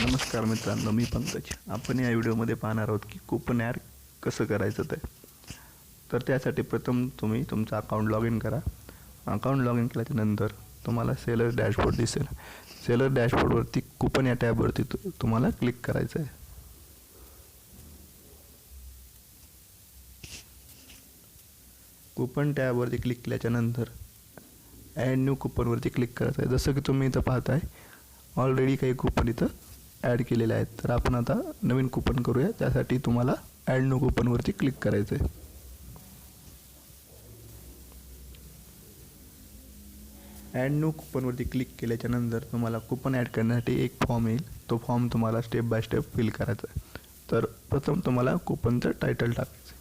नमस्कार मित्रांनो, मी पंकज. आपण या व्हिडिओमध्ये पाहणार आहोत की कूपन ॲड कसं करायचं ते. तर त्यासाठी प्रथम तुम्ही तुमचं अकाउंट लॉग इन करा. अकाउंट लॉग इन केल्याच्यानंतर तुम्हाला सेलर डॅशबोर्ड दिसेल. सेलर डॅशबोर्डवरती कूपन या टॅबवरती तुम्हाला क्लिक करायचं आहे. कूपन टॅबवरती क्लिक केल्याच्यानंतर ॲड न्यू कूपनवरती क्लिक करायचं आहे. जसं की तुम्ही इथं पाहताय, ऑलरेडी काही कूपन इथं ॲड केलेले आहेत. तर आपण आता नवीन कूपन करूया. त्यासाठी तुम्हाला ॲड न्यू कूपनवरती क्लिक करायचं आहे. ॲड न्यू कूपनवरती क्लिक केल्याच्यानंतर तुम्हाला कूपन ॲड करण्यासाठी एक फॉर्म येईल. तो फॉर्म तुम्हाला स्टेप बाय स्टेप फिल करायचा आहे. तर प्रथम तुम्हाला कूपनचं टायटल टाकायचं आहे.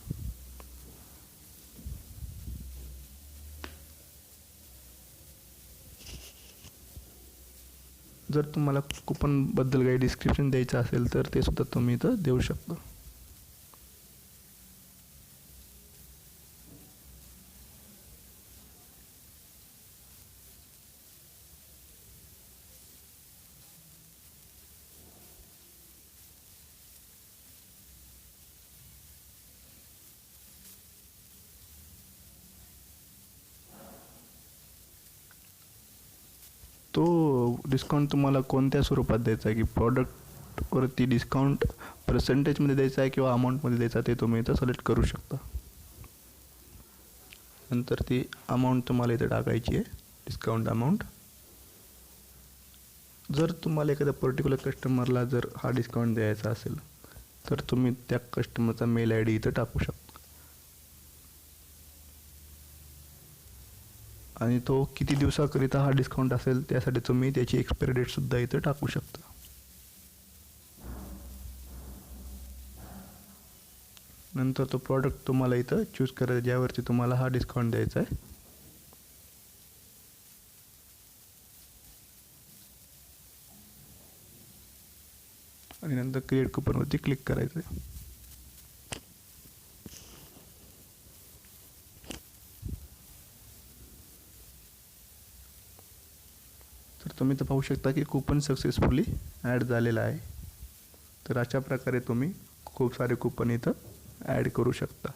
जर तुम्हाला कूपनबद्दल काही डिस्क्रिप्शन द्यायचं असेल तर ते सुद्धा तुम्ही इथं देऊ शकता. तो डिस्काउंट तुम्हाला कोणत्या स्वरूपात द्यायचा आहे, की प्रॉडक्टवरती डिस्काउंट पर्सेंटेजमध्ये द्यायचा आहे किंवा अमाऊंटमध्ये द्यायचा, ते तुम्ही इथं सिलेक्ट करू शकता. नंतर ती अमाऊंट तुम्हाला इथं टाकायची आहे, डिस्काउंट अमाऊंट. जर तुम्हाला एखाद्या पर्टिक्युलर कस्टमरला जर हा डिस्काउंट द्यायचा असेल तर तुम्ही त्या कस्टमरचा मेल आय डी इथं टाकू शकता. आणि तो किती दिवसाकरिता हा डिस्काउंट असेल त्यासाठी तुम्ही त्याची एक्सपायरी डेटसुद्धा इथं टाकू शकता. नंतर तो प्रॉडक्ट तुम्हाला इथं चूज करायचा ज्यावरती तुम्हाला हा डिस्काउंट द्यायचा आहे. आणि नंतर क्रिएट कूपनवरती क्लिक करायचं आहे. तर तुम्ही तर पाहू शकता की कूपन सक्सेसफुली ॲड झालेला आहे. तर अशा प्रकारे तुम्ही खूप सारे कूपन इथं ॲड करू शकता.